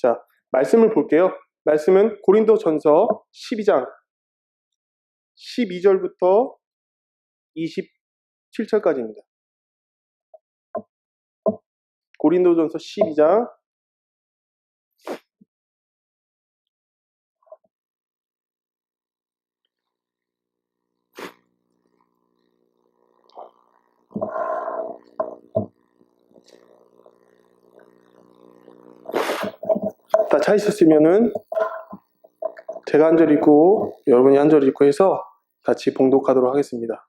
자, 말씀을 볼게요. 말씀은 고린도전서 12장 12절부터 27절까지입니다. 고린도전서 12장 다 찾으셨으면은 제가 한 절 읽고 여러분이 한 절 읽고 해서 같이 봉독하도록 하겠습니다.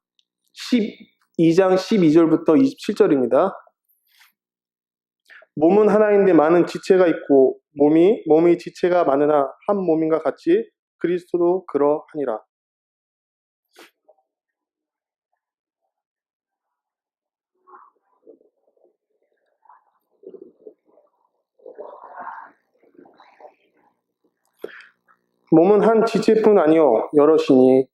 12장 12절부터 27절입니다. 몸은 하나인데 많은 지체가 있고 몸이 지체가 많으나 한 몸인가 같이 그리스도도 그러하니라. 몸은 한 지체뿐 아니요 여럿이니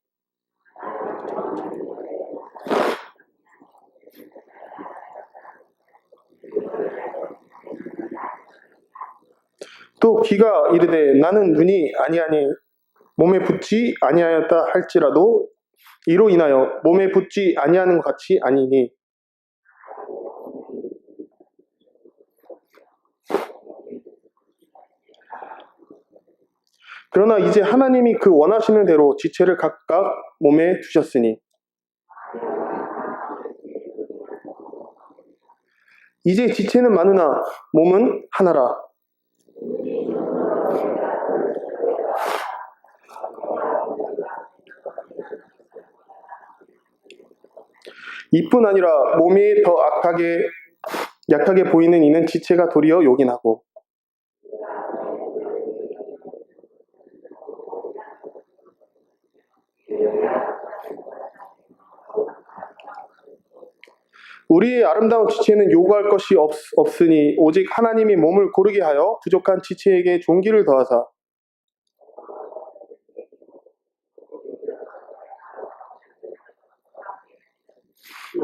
또 귀가 이르되 나는 눈이 아니하니 몸에 붙지 아니하였다 할지라도 이로 인하여 몸에 붙지 아니하는 것 같이 아니니 그러나 이제 하나님이 그 원하시는 대로 지체를 각각 몸에 두셨으니 이제 지체는 많으나 몸은 하나라. 이뿐 아니라 몸이 더 약하게 보이는 이는 지체가 도리어 요긴하고 우리의 아름다운 지체는 요구할 것이 없으니 오직 하나님이 몸을 고르게 하여 부족한 지체에게 존귀를 더하사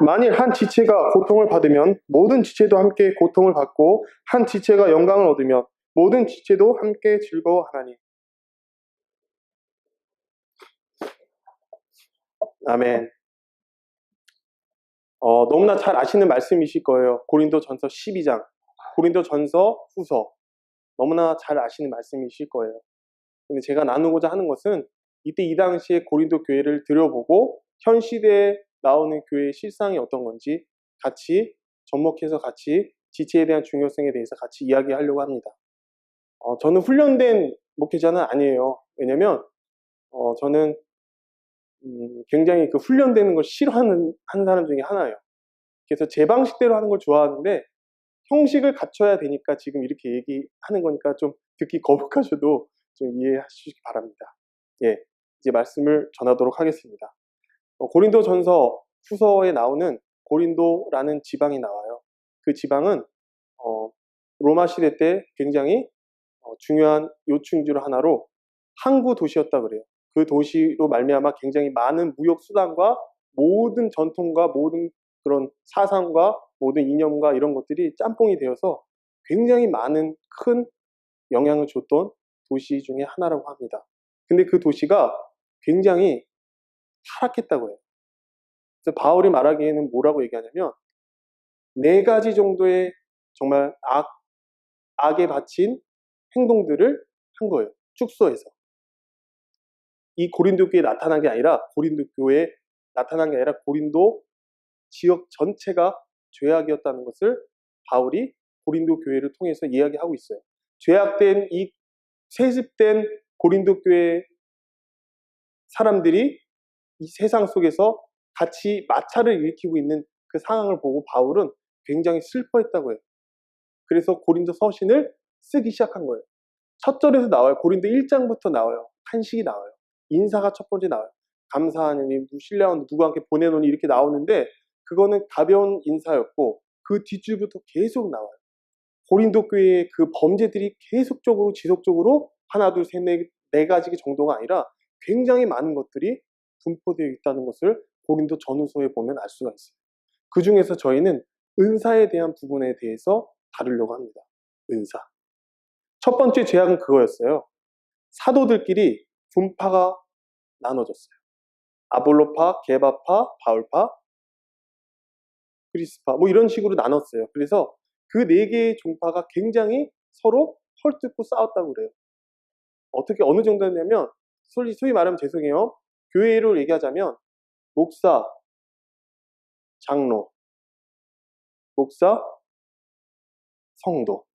만일 한 지체가 고통을 받으면 모든 지체도 함께 고통을 받고 한 지체가 영광을 얻으면 모든 지체도 함께 즐거워하나니. 아멘. 너무나 잘 아시는 말씀이실 거예요. 고린도전서 12장, 고린도전서 후서 너무나 잘 아시는 말씀이실 거예요. 근데 제가 나누고자 하는 것은 이때 이 당시에 고린도 교회를 들여보고 현 시대에 나오는 교회의 실상이 어떤 건지 같이 접목해서 같이 지체에 대한 중요성에 대해서 같이 이야기하려고 합니다. 저는 훈련된 목회자는 아니에요. 왜냐면 저는 굉장히 그 훈련되는 걸 싫어하는 사람 중에 하나예요. 그래서 제 방식대로 하는 걸 좋아하는데 형식을 갖춰야 되니까 지금 이렇게 얘기하는 거니까 좀 듣기 거북하셔도 좀 이해하시기 바랍니다. 예, 이제 말씀을 전하도록 하겠습니다. 고린도전서 후서에 나오는 고린도라는 지방이 나와요. 그 지방은 로마 시대 때 굉장히 중요한 요충지로 하나로 항구 도시였다 그래요. 그 도시로 말미암아 굉장히 많은 무역 수단과 모든 전통과 모든 그런 사상과 모든 이념과 이런 것들이 짬뽕이 되어서 굉장히 많은 큰 영향을 줬던 도시 중에 하나라고 합니다. 근데 그 도시가 굉장히 타락했다고 해요. 그래서 바울이 말하기에는 뭐라고 얘기하냐면 4가지 정도의 정말 악에 바친 행동들을 한 거예요. 축소해서. 이 고린도 교회에 나타난 게 아니라 고린도 지역 전체가 죄악이었다는 것을 바울이 고린도 교회를 통해서 이야기하고 있어요. 죄악된 이 세습된 고린도 교회 사람들이 이 세상 속에서 같이 마찰을 일으키고 있는 그 상황을 보고 바울은 굉장히 슬퍼했다고 해요. 그래서 고린도 서신을 쓰기 시작한 거예요. 첫 절에서 나와요. 고린도 1장부터 나와요. 탄식이 나와요. 인사가 첫 번째 나와요. 감사하느니 신뢰하는 누구와 함께 보내노니 이렇게 나오는데 그거는 가벼운 인사였고 그 뒷줄부터 계속 나와요. 고린도 교회의 그 범죄들이 계속적으로 지속적으로 하나 둘 셋 네 가지 정도가 아니라 굉장히 많은 것들이 분포되어 있다는 것을 고린도 전후서에 보면 알 수가 있어요. 그 중에서 저희는 은사에 대한 부분에 대해서 다루려고 합니다. 은사. 첫 번째 죄악은 그거였어요. 사도들끼리 분파가 나눠졌어요. 아볼로파, 게바파, 바울파, 그리스파 뭐 이런 식으로 나눴어요. 그래서 그 네 개의 종파가 굉장히 서로 헐뜯고 싸웠다고 그래요. 어떻게 어느 정도였냐면 소위 말하면 죄송해요. 교회로 얘기하자면 목사, 장로, 목사, 성도,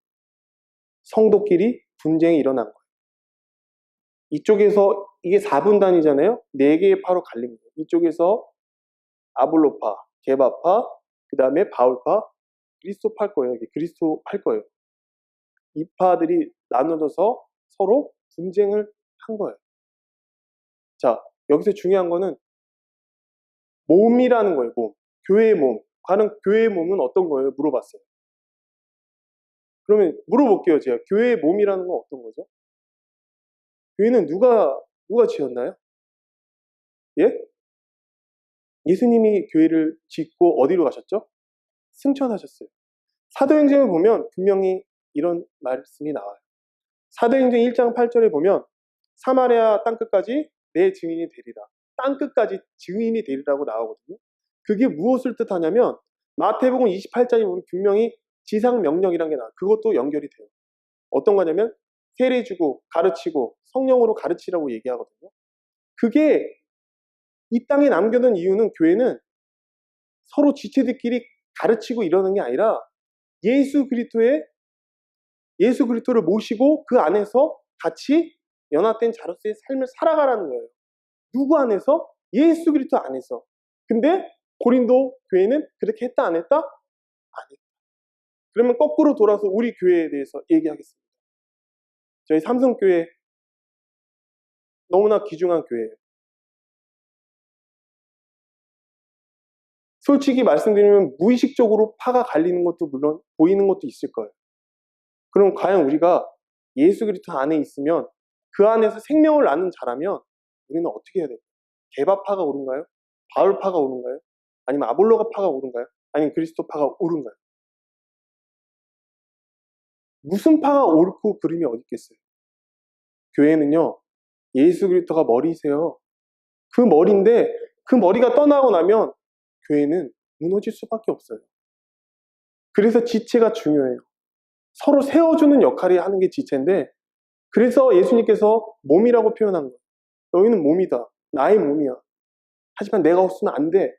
성도끼리 분쟁이 일어난 거예요. 이쪽에서 이게 4분단이잖아요. 4개의 파로 갈린 거예요. 이쪽에서 아볼로파, 게바파, 그 다음에 바울파, 그리스도파일 거예요. 이게 그리스도파일 거예요. 이 파들이 나눠져서 서로 분쟁을 한 거예요. 자, 여기서 중요한 거는 몸이라는 거예요. 몸. 교회의 몸. 과연 교회의 몸은 어떤 거예요? 물어봤어요. 그러면 물어볼게요. 제가 교회의 몸이라는 건 어떤 거죠? 교회는 누가 지었나요? 예? 예수님이 교회를 짓고 어디로 가셨죠? 승천하셨어요. 사도행전을 보면 분명히 이런 말씀이 나와요. 사도행전 1장 8절에 보면 사마리아 땅끝까지 내 증인이 되리라. 땅끝까지 증인이 되리라고 나오거든요. 그게 무엇을 뜻하냐면 마태복음 28장에 보면 분명히 지상명령이라는 게 나와요. 그것도 연결이 돼요. 어떤 거냐면 세례 주고 가르치고 성령으로 가르치라고 얘기하거든요. 그게 이 땅에 남겨둔 이유는 교회는 서로 지체들끼리 가르치고 이러는 게 아니라 예수 그리스도를 모시고 그 안에서 같이 연합된 자로서의 삶을 살아가라는 거예요. 누구 안에서? 예수 그리스도 안에서. 근데 고린도 교회는 그렇게 했다 안 했다? 안 했다. 그러면 거꾸로 돌아서 우리 교회에 대해서 얘기하겠습니다. 저희 삼성교회 너무나 귀중한 교회예요. 솔직히 말씀드리면 무의식적으로 파가 갈리는 것도 물론 보이는 것도 있을 거예요. 그럼 과연 우리가 예수 그리스도 안에 있으면 그 안에서 생명을 낳는 자라면 우리는 어떻게 해야 될까요? 게바파가 옳은가요? 바울파가 옳은가요? 아니면 아볼로파가 옳은가요? 아니면 그리스도파가 옳은가요? 무슨 파가 옳고 그름이 어디 있겠어요? 교회는요, 예수 그리스도가 머리세요. 그 머리인데 그 머리가 떠나고 나면 교회는 무너질 수밖에 없어요. 그래서 지체가 중요해요. 서로 세워주는 역할을 하는 게 지체인데 그래서 예수님께서 몸이라고 표현한 거예요. 너희는 몸이다. 나의 몸이야. 하지만 내가 없으면 안 돼.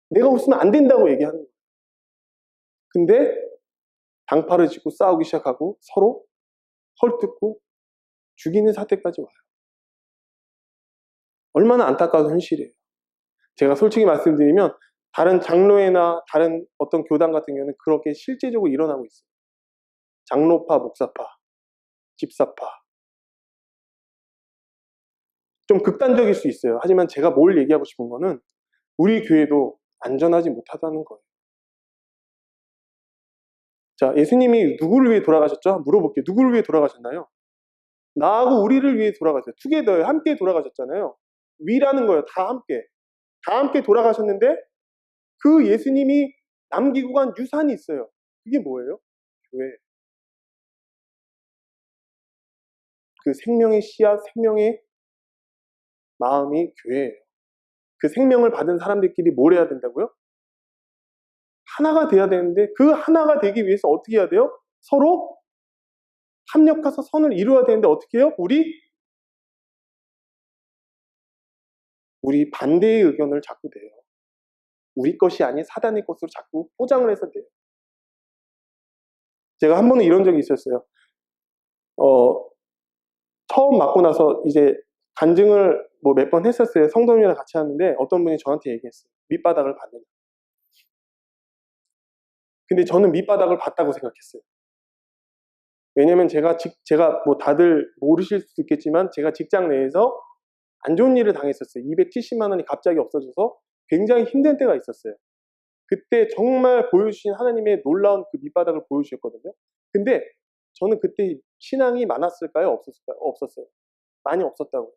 내가 없으면 안 된다고 얘기하는 거예요. 근데 당파를 짓고 싸우기 시작하고 서로 헐뜯고 죽이는 사태까지 와요. 얼마나 안타까운 현실이에요. 제가 솔직히 말씀드리면 다른 장로회나 다른 어떤 교단 같은 경우는 그렇게 실제적으로 일어나고 있어요. 장로파, 목사파, 집사파. 좀 극단적일 수 있어요. 하지만 제가 뭘 얘기하고 싶은 거는 우리 교회도 안전하지 못하다는 거예요. 자, 예수님이 누구를 위해 돌아가셨죠? 물어볼게요. 누구를 위해 돌아가셨나요? 나하고 우리를 위해 돌아가셨어요. 투게더에 함께 돌아가셨잖아요. 위라는 거예요. 다 함께. 다 함께 돌아가셨는데 그 예수님이 남기고 간 유산이 있어요. 그게 뭐예요? 교회. 그 생명의 씨앗, 생명의 마음이 교회예요. 그 생명을 받은 사람들끼리 뭘 해야 된다고요? 하나가 돼야 되는데 그 하나가 되기 위해서 어떻게 해야 돼요? 서로 합력해서 선을 이루어야 되는데 어떻게 해요? 우리 반대의 의견을 자꾸 내요. 우리 것이 아닌 사단의 것으로 자꾸 포장을 해서 돼요. 제가 한 번은 이런 적이 있었어요. 처음 맞고 나서 이제 간증을 뭐 몇 번 했었어요. 성도님이랑 같이 하는데 어떤 분이 저한테 얘기했어요. 밑바닥을 받느냐. 근데 저는 밑바닥을 봤다고 생각했어요. 왜냐면 제가 뭐 다들 모르실 수도 있겠지만 제가 직장 내에서 안 좋은 일을 당했었어요. 270만 원이 갑자기 없어져서 굉장히 힘든 때가 있었어요. 그때 정말 보여주신 하나님의 놀라운 그 밑바닥을 보여주셨거든요. 근데 저는 그때 신앙이 많았을까요? 없었을까요? 없었어요. 많이 없었다고요.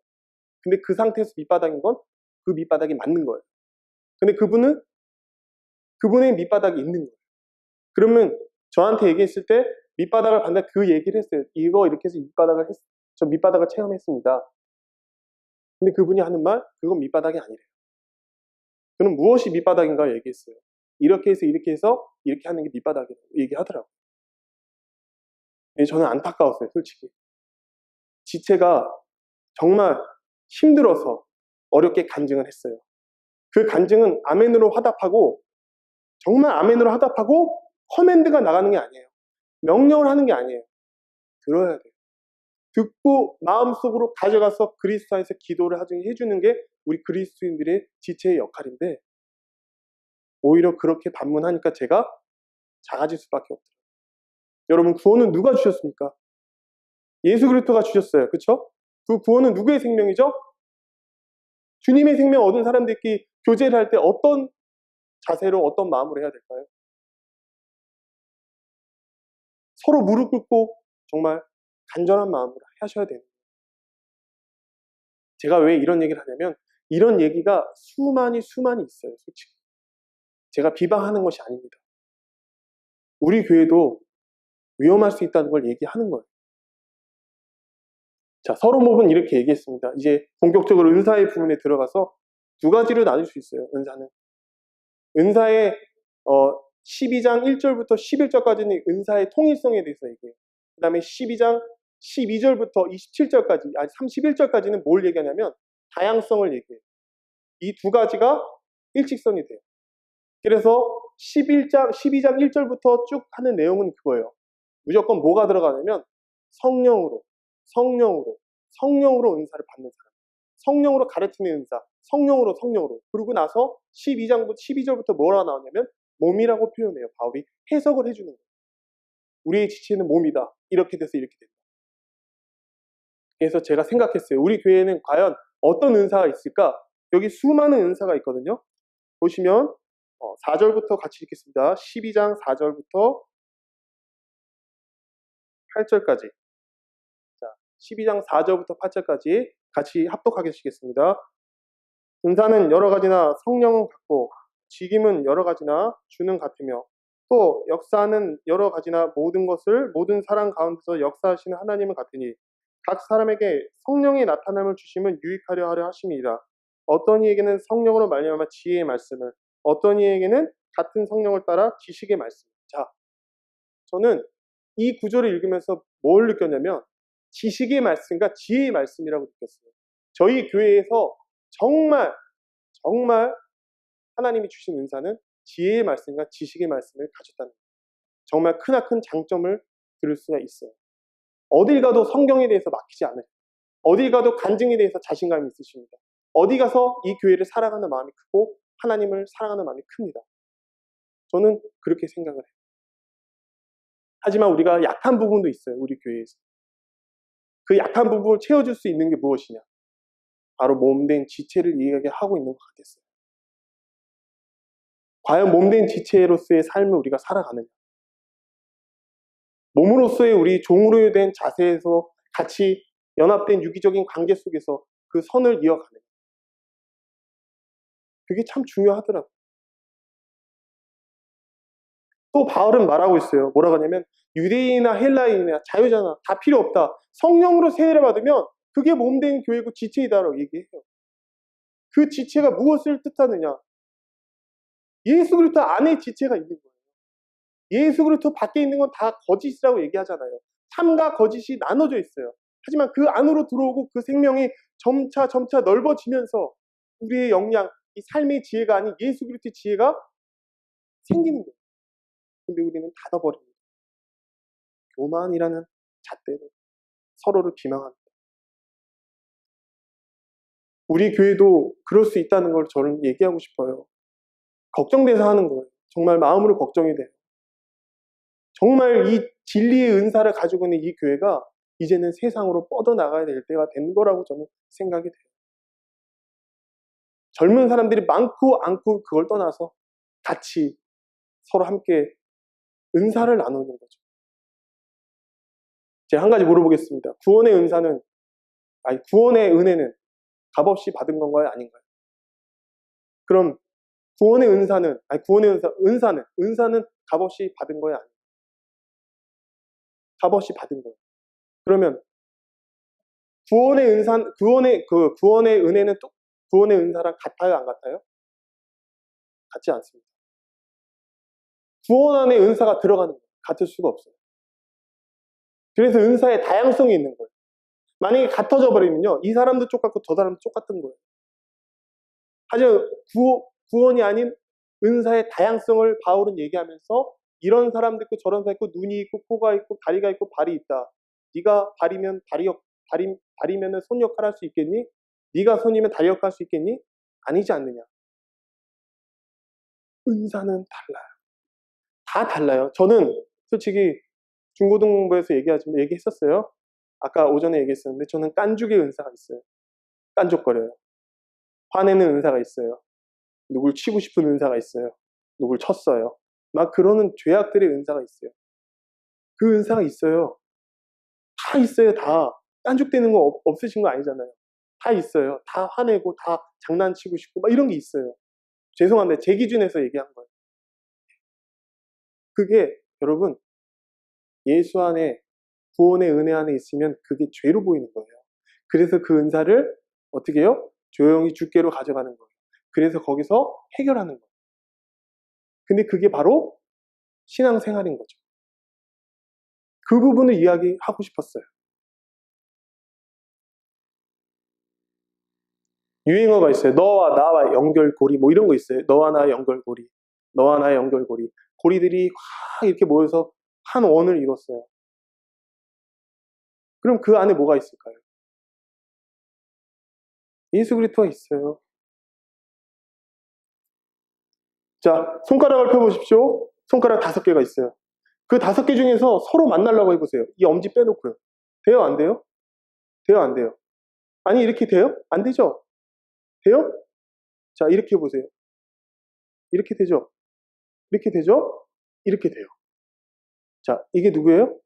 근데 그 상태에서 밑바닥인 건 그 밑바닥이 맞는 거예요. 근데 그분의 밑바닥이 있는 거예요. 그러면 저한테 얘기했을 때 밑바닥을 받는다 그 얘기를 했어요. 이거 이렇게 해서 저 밑바닥을 체험했습니다. 근데 그분이 하는 말, 그건 밑바닥이 아니래요. 그럼 무엇이 밑바닥인가 얘기했어요. 이렇게 해서 이렇게 하는 게 밑바닥이라고 얘기하더라고요. 저는 안타까웠어요, 솔직히. 지체가 정말 힘들어서 어렵게 간증을 했어요. 그 간증은 아멘으로 화답하고, 정말 아멘으로 화답하고 커맨드가 나가는 게 아니에요. 명령을 하는 게 아니에요. 들어야 돼요. 듣고 마음속으로 가져가서 그리스도 안에서 기도를 해주는 게 우리 그리스도인들의 지체의 역할인데, 오히려 그렇게 반문하니까 제가 작아질 수밖에 없더라고요. 여러분, 구원은 누가 주셨습니까? 예수 그리스도가 주셨어요. 그렇죠? 그 구원은 누구의 생명이죠? 주님의 생명 얻은 사람들끼리 교제를 할 때 어떤 자세로 어떤 마음으로 해야 될까요? 서로 무릎 꿇고 정말 간절한 마음으로 하셔야 돼요. 제가 왜 이런 얘기를 하냐면 이런 얘기가 수많이 있어요. 솔직히. 제가 비방하는 것이 아닙니다. 우리 교회도 위험할 수 있다는 걸 얘기하는 거예요. 자, 서론목은 이렇게 얘기했습니다. 이제 본격적으로 은사의 부분에 들어가서 두 가지로 나눌 수 있어요. 은사의 12장 1절부터 11절까지는 은사의 통일성에 대해서 얘기해요. 그 다음에 12장 12절부터 27절까지, 아니 31절까지는 뭘 얘기하냐면 다양성을 얘기해요. 이 두 가지가 일직선이 돼요. 그래서 12장 1절부터 쭉 하는 내용은 그거예요. 무조건 뭐가 들어가냐면 성령으로 은사를 받는 사람, 성령으로 가르치는 은사, 성령으로. 그러고 나서 12절부터 뭐라 나오냐면 몸이라고 표현해요. 바울이 해석을 해주는 거예요. 우리의 지체는 몸이다. 이렇게 돼서 이렇게 된다. 그래서 제가 생각했어요. 우리 교회에는 과연 어떤 은사가 있을까? 여기 수많은 은사가 있거든요. 보시면 4절부터 같이 읽겠습니다. 12장 4절부터 8절까지. 자, 12장 4절부터 8절까지 같이 합독하겠습니다. 은사는 여러 가지나 성령은 같고 직임은 여러 가지나 주는 같으며 또 역사는 여러 가지나 모든 사람 가운데서 역사하시는 하나님은 같으니 각 사람에게 성령의 나타남을 주심은 유익하려 하려 하심이라. 어떤 이에게는 성령으로 말미암아 지혜의 말씀을, 어떤 이에게는 같은 성령을 따라 지식의 말씀. 자, 저는 이 구조를 읽으면서 뭘 느꼈냐면 지식의 말씀과 지혜의 말씀이라고 느꼈어요. 저희 교회에서 정말 하나님이 주신 은사는 지혜의 말씀과 지식의 말씀을 가졌다는 거예요. 정말 크나큰 장점을 들을 수가 있어요. 어딜 가도 성경에 대해서 막히지 않아요. 어딜 가도 간증에 대해서 자신감이 있으십니다. 어디 가서 이 교회를 사랑하는 마음이 크고 하나님을 사랑하는 마음이 큽니다. 저는 그렇게 생각을 해요. 하지만 우리가 약한 부분도 있어요. 우리 교회에서. 그 약한 부분을 채워줄 수 있는 게 무엇이냐? 바로 몸된 지체를 이야기하고 있는 것 같겠어요. 과연 몸된 지체로서의 삶을 우리가 살아가느냐? 몸으로서의 우리 종으로 된 자세에서 같이 연합된 유기적인 관계 속에서 그 선을 이어가는, 그게 참 중요하더라고요. 또 바울은 말하고 있어요. 뭐라고 하냐면 유대인이나 헬라인이나 자유자나 다 필요 없다. 성령으로 세례를 받으면 그게 몸된 교회고 지체이다라고 얘기해요. 그 지체가 무엇을 뜻하느냐? 예수 그리스도 안에 지체가 있는 거예요. 예수 그리스도 밖에 있는 건 다 거짓이라고 얘기하잖아요. 참과 거짓이 나눠져 있어요. 하지만 그 안으로 들어오고 그 생명이 점차 넓어지면서 우리의 역량, 이 삶의 지혜가 아닌 예수 그리스도의 지혜가 생기는 거예요. 근데 우리는 닫아버립니다. 교만이라는 잣대로 서로를 비방합니다. 우리 교회도 그럴 수 있다는 걸 저는 얘기하고 싶어요. 걱정돼서 하는 거예요. 정말 마음으로 걱정이 돼요. 정말 이 진리의 은사를 가지고 있는 이 교회가 이제는 세상으로 뻗어나가야 될 때가 된 거라고 저는 생각이 돼요. 젊은 사람들이 많고 않고 그걸 떠나서 같이 서로 함께 은사를 나누는 거죠. 제가 한 가지 물어보겠습니다. 구원의 은혜는 값없이 받은 건가요? 아닌가요? 그럼 은사는 값없이 받은 거예요? 아닌가요? 값없이 받은 거예요. 그러면 구원의 은혜는 또 구원의 은사랑 같아요, 안 같아요? 같지 않습니다. 구원 안에 은사가 들어가는 거예요. 같을 수가 없어요. 그래서 은사의 다양성이 있는 거예요. 만약에 같아져 버리면요, 이 사람도 똑같고 저 사람도 똑같은 거예요. 하지만 구원이 아닌 은사의 다양성을 바울은 얘기하면서 이런 사람도 있고 저런 사람 있고 눈이 있고 코가 있고 다리가 있고 발이 있다. 네가 발이면은 손 역할 할 수 있겠니? 네가 손이면 다리 역할 할 수 있겠니? 아니지 않느냐. 은사는 달라요. 다 달라요. 저는 솔직히 중고등부에서 얘기했었어요. 아까 오전에 얘기했었는데 저는 깐죽의 은사가 있어요. 깐족거려요. 화내는 은사가 있어요. 누굴 치고 싶은 은사가 있어요. 누굴 쳤어요. 막 그러는 죄악들의 은사가 있어요. 그 은사가 있어요. 다 있어요. 다. 깐죽대는 거 없으신 거 아니잖아요. 다 있어요. 다 화내고 다 장난치고 싶고 막 이런 게 있어요. 죄송한데 제 기준에서 얘기한 거예요. 그게 여러분 예수 안에 구원의 은혜 안에 있으면 그게 죄로 보이는 거예요. 그래서 그 은사를 어떻게 해요? 조용히 주께로 가져가는 거예요. 그래서 거기서 해결하는 거예요. 근데 그게 바로 신앙생활인 거죠. 그 부분을 이야기하고 싶었어요. 유행어가 있어요. 너와 나와 연결고리 뭐 이런 거 있어요. 너와 나의 연결고리. 너와 나의 연결고리. 고리들이 확 이렇게 모여서 한 원을 이뤘어요. 그럼 그 안에 뭐가 있을까요? 예수 그리스도가 있어요. 자, 손가락을 펴보십시오. 손가락 5개가 있어요. 그 5개 중에서 서로 만나려고 해보세요. 이 엄지 빼놓고요. 돼요? 안 돼요? 돼요? 안 돼요? 아니, 이렇게 돼요? 안 되죠? 돼요? 자, 이렇게 해보세요. 이렇게 되죠? 이렇게 되죠? 이렇게 돼요. 자, 이게 누구예요?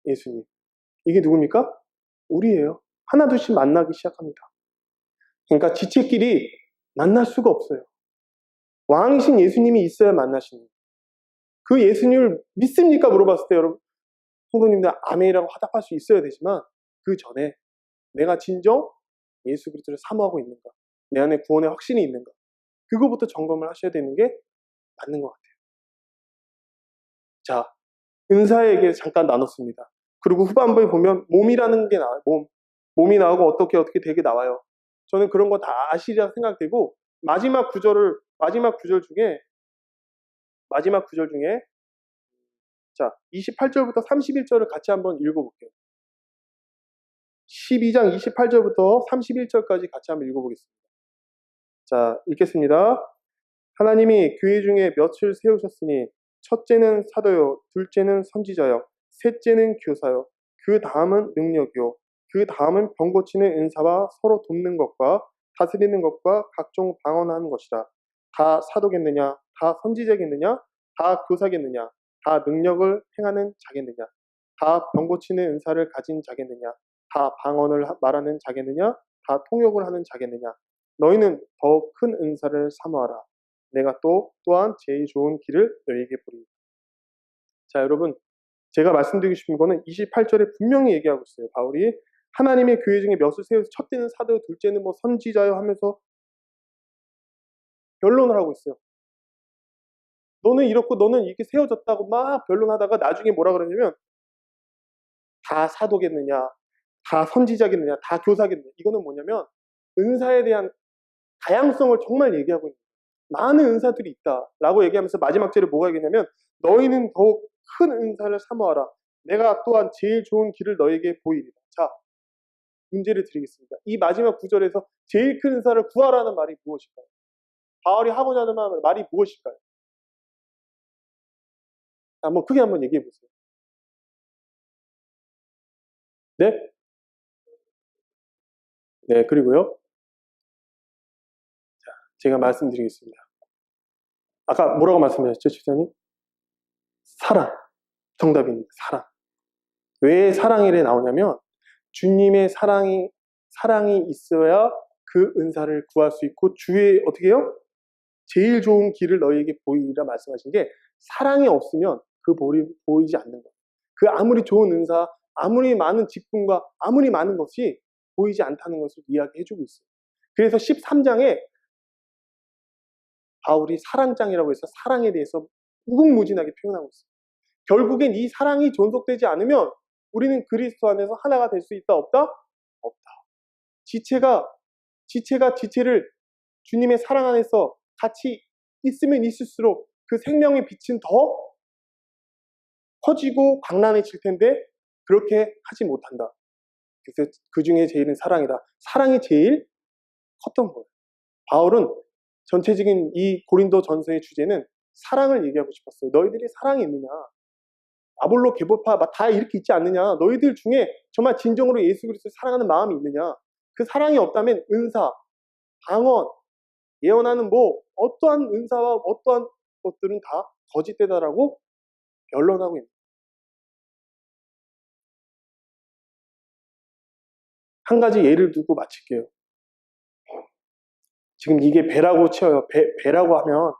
예수님. 이게 누굽니까? 우리예요. 하나둘씩 만나기 시작합니다. 그러니까 지체끼리 만날 수가 없어요. 왕이신 예수님이 있어야 만나시는 거예요. 그 예수님을 믿습니까? 물어봤을 때 여러분 성도님들 아멘이라고 화답할 수 있어야 되지만 그 전에 내가 진정 예수 그리스도를 사모하고 있는가, 내 안에 구원의 확신이 있는가, 그거부터 점검을 하셔야 되는 게 맞는 것 같아요. 자, 은사에 대해 잠깐 나눴습니다. 그리고 후반부에 보면 몸이라는 게 나와요. 몸이 나오고 어떻게 되게 나와요. 저는 그런 거 다 아시리라 생각되고 마지막 구절 중에 자 28절부터 31절을 같이 한번 읽어볼게요. 12장 28절부터 31절까지 같이 한번 읽어보겠습니다. 자, 읽겠습니다. 하나님이 교회 중에 몇을 세우셨으니 첫째는 사도요, 둘째는 선지자요, 셋째는 교사요, 그 다음은 능력이요, 그 다음은 병 고치는 은사와 서로 돕는 것과 다스리는 것과 각종 방언하는 것이라. 다 사도겠느냐? 다 선지자겠느냐? 다 교사겠느냐? 다 능력을 행하는 자겠느냐? 다 병 고치는 은사를 가진 자겠느냐? 다 방언을 말하는 자겠느냐? 다 통역을 하는 자겠느냐? 너희는 더 큰 은사를 사모하라. 내가 또한 제일 좋은 길을 너희에게 보리니. 자, 여러분, 제가 말씀드리고 싶은 거는 28절에 분명히 얘기하고 있어요. 바울이 하나님의 교회 중에 몇을 세워서 첫째는 사도, 둘째는 뭐 선지자요 하면서 변론을 하고 있어요. 너는 이렇고 너는 이렇게 세워졌다고 막 변론하다가 나중에 뭐라 그러냐면 다 사도겠느냐, 다 선지자겠느냐, 다 교사겠느냐. 이거는 뭐냐면 은사에 대한 다양성을 정말 얘기하고 있는 거예요. 많은 은사들이 있다라고 얘기하면서 마지막 절에 뭐가 얘기냐면 너희는 더욱 큰 은사를 사모하라. 내가 또한 제일 좋은 길을 너에게 보이리라. 자, 문제를 드리겠습니다. 이 마지막 구절에서 제일 큰 은사를 구하라는 말이 무엇일까요? 바울이 하고자 하는 말이 무엇일까요? 한번 크게 한번 얘기해 보세요. 네? 네, 그리고요. 자, 제가 말씀드리겠습니다. 아까 뭐라고 말씀하셨죠, 집사님? 사랑. 정답입니다. 사랑. 왜 사랑이래 나오냐면 주님의 사랑이 있어야 그 은사를 구할 수 있고 주의 어떻게 해요? 제일 좋은 길을 너희에게 보이리라 말씀하신 게 사랑이 없으면 그 볼이 보이지 않는 거예요. 그 아무리 좋은 은사, 아무리 많은 직분과 아무리 많은 것이 보이지 않다는 것을 이야기해주고 있어요. 그래서 13장에 바울이 사랑장이라고 해서 사랑에 대해서 무궁무진하게 표현하고 있어요. 결국엔 이 사랑이 존속되지 않으면 우리는 그리스도 안에서 하나가 될 수 있다, 없다? 없다. 지체가 지체를 주님의 사랑 안에서 같이 있으면 있을수록 그 생명의 빛은 더 커지고 광란해질 텐데 그렇게 하지 못한다. 그래서 그 중에 제일은 사랑이다. 사랑이 제일 컸던 거예요. 바울은 전체적인 이 고린도 전서의 주제는 사랑을 얘기하고 싶었어요. 너희들이 사랑이 있느냐? 아볼로, 게보파 다 이렇게 있지 않느냐? 너희들 중에 정말 진정으로 예수 그리스도를 사랑하는 마음이 있느냐? 그 사랑이 없다면 은사, 방언, 예언하는 어떠한 은사와 어떠한 것들은 다 거짓되다라고 변론하고 있는. 한 가지 예를 두고 마칠게요. 지금 이게 배라고 치어요. 배라고 하면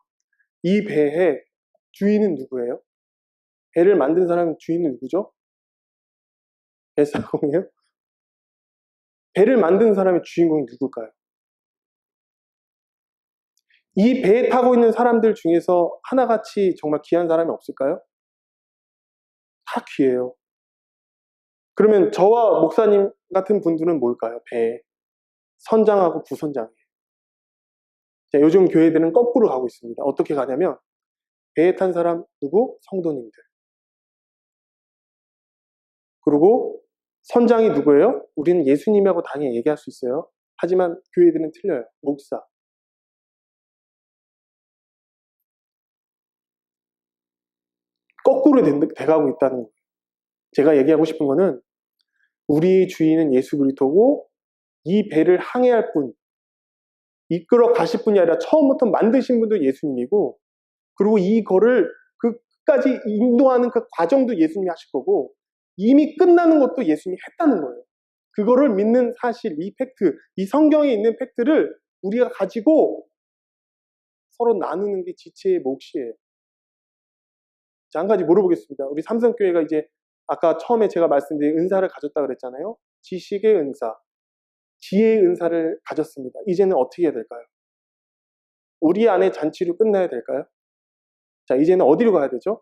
이 배의 주인은 누구예요? 배를 만든 사람의 주인은 누구죠? 배사공이에요? 배를 만든 사람의 주인공이 누굴까요? 이 배에 타고 있는 사람들 중에서 하나같이 정말 귀한 사람이 없을까요? 다 귀해요. 그러면 저와 목사님 같은 분들은 뭘까요? 배 선장하고 부선장이에요. 자, 요즘 교회들은 거꾸로 가고 있습니다. 어떻게 가냐면 배에 탄 사람 누구? 성도님들. 그리고 선장이 누구예요? 우리는 예수님하고 당연히 얘기할 수 있어요. 하지만 교회들은 틀려요. 목사. 거꾸로 돼가고 있다는 거예요. 제가 얘기하고 싶은 거는 우리의 주인은 예수 그리스도고 이 배를 항해할 분, 이끌어 가실 분이 아니라 처음부터 만드신 분도 예수님이고 그리고 이거를 그 끝까지 인도하는 그 과정도 예수님이 하실 거고 이미 끝나는 것도 예수님이 했다는 거예요. 그거를 믿는 사실, 이 팩트, 이 성경에 있는 팩트를 우리가 가지고 서로 나누는 게 지체의 몫이에요. 자, 한 가지 물어보겠습니다. 우리 삼성교회가 이제 아까 처음에 제가 말씀드린 은사를 가졌다 그랬잖아요. 지식의 은사, 지혜의 은사를 가졌습니다. 이제는 어떻게 해야 될까요? 우리 안에 잔치로 끝나야 될까요? 자, 이제는 어디로 가야 되죠?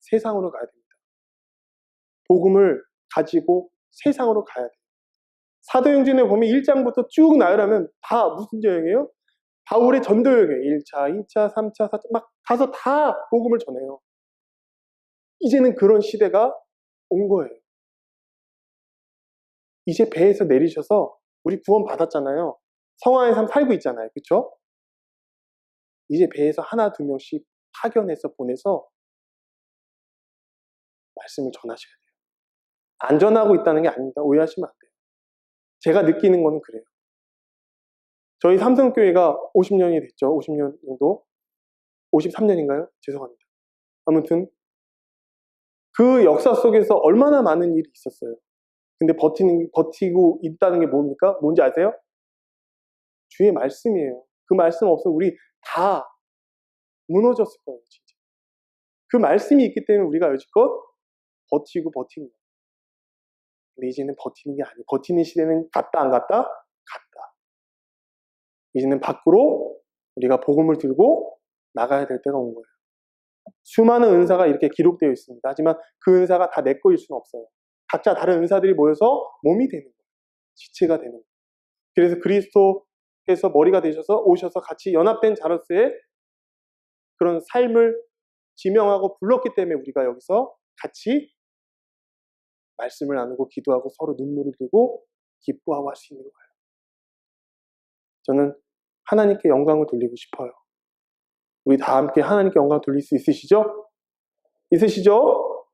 세상으로 가야 됩니다. 복음을 가지고 세상으로 가야 돼요. 사도행전에 보면 1장부터 쭉 나열하면 다 무슨 여행이에요? 바울의 전도 여행이에요. 1차, 2차, 3차, 4차 막 가서 다 복음을 전해요. 이제는 그런 시대가 온 거예요. 이제 배에서 내리셔서 우리 구원 받았잖아요. 성화의 삶 살고 있잖아요. 그렇죠? 이제 배에서 하나 두 명씩 파견해서 보내서 말씀을 전하셔야 돼요. 안전하고 있다는 게 아닙니다. 오해하시면 안 돼요. 제가 느끼는 거는 그래요. 저희 삼성교회가 50년이 됐죠. 50년 정도. 53년인가요? 죄송합니다. 아무튼 그 역사 속에서 얼마나 많은 일이 있었어요. 근데 버티고 있다는 게 뭡니까? 뭔지 아세요? 주의 말씀이에요. 그 말씀 없으면 우리 다 무너졌을 거예요, 진짜. 그 말씀이 있기 때문에 우리가 여지껏 버티는 거예요. 근데 이제는 버티는 게 아니에요. 버티는 시대는 갔다 안 갔다? 갔다. 이제는 밖으로 우리가 복음을 들고 나가야 될 때가 온 거예요. 수많은 은사가 이렇게 기록되어 있습니다. 하지만 그 은사가 다 내 거일 수는 없어요. 각자 다른 은사들이 모여서 몸이 되는 거예요. 지체가 되는 거예요. 그래서 그리스도께서 머리가 되셔서 오셔서 같이 연합된 자로서의 그런 삶을 지명하고 불렀기 때문에 우리가 여기서 같이 말씀을 나누고 기도하고 서로 눈물을 두고 기뻐하고 할 수 있는 거예요. 저는 하나님께 영광을 돌리고 싶어요. 우리 다 함께 하나님께 영광 돌릴 수 있으시죠? 있으시죠?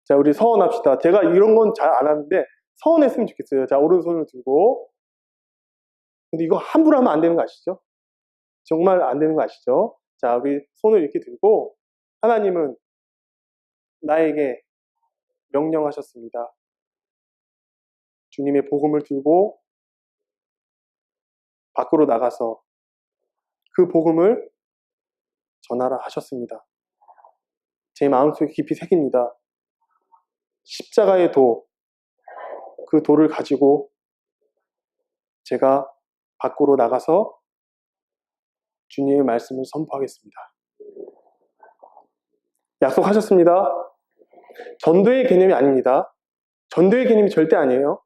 자, 우리 서원합시다. 제가 이런 건 잘 안 하는데 서원했으면 좋겠어요. 자, 오른손을 들고. 근데 이거 함부로 하면 안 되는 거 아시죠? 정말 안 되는 거 아시죠? 자, 우리 손을 이렇게 들고 하나님은 나에게 명령하셨습니다. 주님의 복음을 들고 밖으로 나가서 그 복음을 전하라 하셨습니다. 제 마음속에 깊이 새깁니다. 십자가의 도, 그 도를 가지고 제가 밖으로 나가서 주님의 말씀을 선포하겠습니다. 약속하셨습니다. 전도의 개념이 아닙니다. 전도의 개념이 절대 아니에요.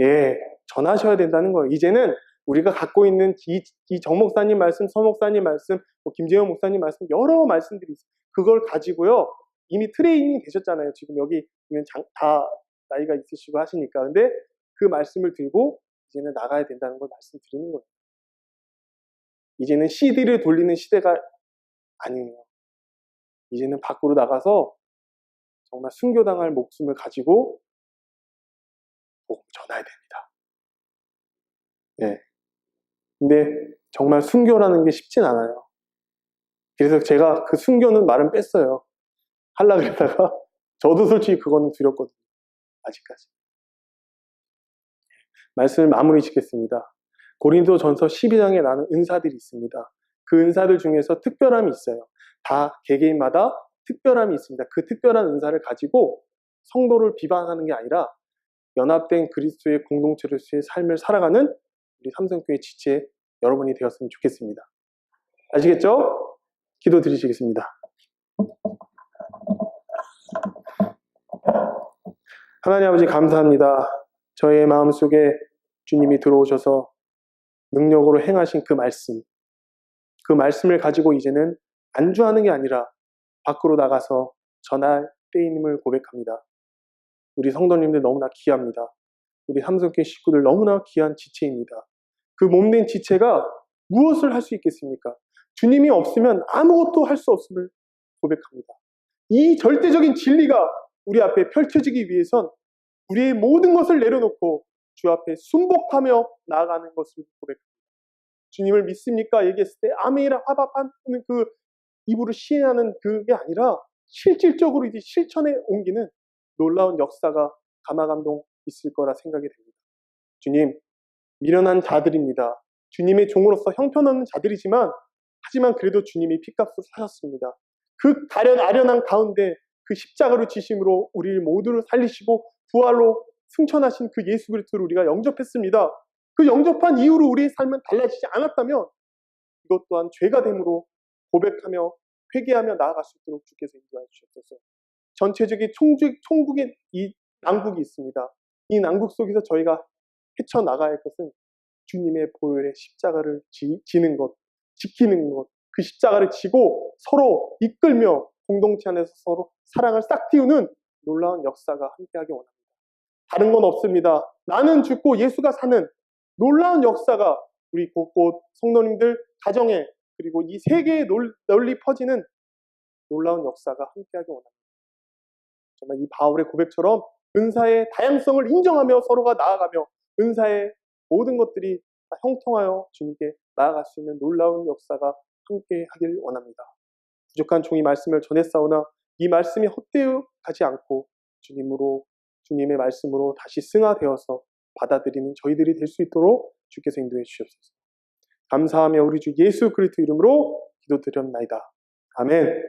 예, 전하셔야 된다는 거예요. 이제는 우리가 갖고 있는 이 정 목사님 말씀, 서 목사님 말씀, 김재현 목사님 말씀, 여러 말씀들이 있어요. 그걸 가지고요, 이미 트레이닝 되셨잖아요. 지금 여기 다 나이가 있으시고 하시니까. 근데 그 말씀을 들고 이제는 나가야 된다는 걸 말씀드리는 거예요. 이제는 CD를 돌리는 시대가 아니에요. 이제는 밖으로 나가서 정말 순교당할 목숨을 가지고 복음 전해야 됩니다. 예. 근데 정말 순교라는 게 쉽진 않아요. 그래서 제가 그 순교는 말은 뺐어요. 하려고 그러다가 저도 솔직히 그거는 두렵거든요. 아직까지. 말씀을 마무리 짓겠습니다. 고린도 전서 12장에 나는 은사들이 있습니다. 그 은사들 중에서 특별함이 있어요. 다 개개인마다 특별함이 있습니다. 그 특별한 은사를 가지고 성도를 비방하는 게 아니라 연합된 그리스도의 공동체로서의 삶을 살아가는 우리 삼성교회 지체 여러분이 되었으면 좋겠습니다. 아시겠죠? 기도 드리시겠습니다. 하나님 아버지 감사합니다. 저의 마음속에 주님이 들어오셔서 능력으로 행하신 그 말씀을 가지고 이제는 안주하는 게 아니라 밖으로 나가서 전할 때임을 고백합니다. 우리 성도님들 너무나 귀합니다. 우리 삼성교회 식구들 너무나 귀한 지체입니다. 그 몸된 지체가 무엇을 할 수 있겠습니까? 주님이 없으면 아무것도 할 수 없음을 고백합니다. 이 절대적인 진리가 우리 앞에 펼쳐지기 위해선 우리의 모든 것을 내려놓고 주 앞에 순복하며 나아가는 것을 고백합니다. 주님을 믿습니까? 얘기했을 때 아멘이라 화답하는 그 입으로 시인하는 그게 아니라 실질적으로 이제 실천에 옮기는 놀라운 역사가 감화감동 있을 거라 생각이 됩니다. 주님, 미련한 자들입니다. 주님의 종으로서 형편없는 자들이지만 하지만 그래도 주님이 핏값을 사셨습니다. 그 아련한 가운데 그 십자가로 지심으로 우리 모두를 살리시고 부활로 승천하신 그 예수 그리스도를 우리가 영접했습니다. 그 영접한 이후로 우리의 삶은 달라지지 않았다면 이것 또한 죄가 됨으로 고백하며 회개하며 나아갈 수 있도록 주께서 인도하여 주셨소서. 전체적인 총국의 이 난국이 있습니다. 이 난국 속에서 저희가 헤쳐나가야 할 것은 주님의 보혈의 십자가를 지는 것, 지키는 것, 그 십자가를 지고 서로 이끌며 공동체 안에서 서로 사랑을 싹 틔우는 놀라운 역사가 함께하기 원합니다. 다른 건 없습니다. 나는 죽고 예수가 사는 놀라운 역사가 우리 곳곳 성도님들 가정에 그리고 이 세계에 널리 퍼지는 놀라운 역사가 함께하기 원합니다. 정말 이 바울의 고백처럼 은사의 다양성을 인정하며 서로가 나아가며 은사의 모든 것들이 다 형통하여 주님께 나아갈 수 있는 놀라운 역사가 함께하길 원합니다. 부족한 종이 말씀을 전했사오나 이 말씀이 헛되어가지 않고 주님의 말씀으로 다시 승화되어서 받아들이는 저희들이 될 수 있도록 주께서 인도해 주시옵소서. 감사하며 우리 주 예수 그리스도 이름으로 기도드렸나이다. 아멘.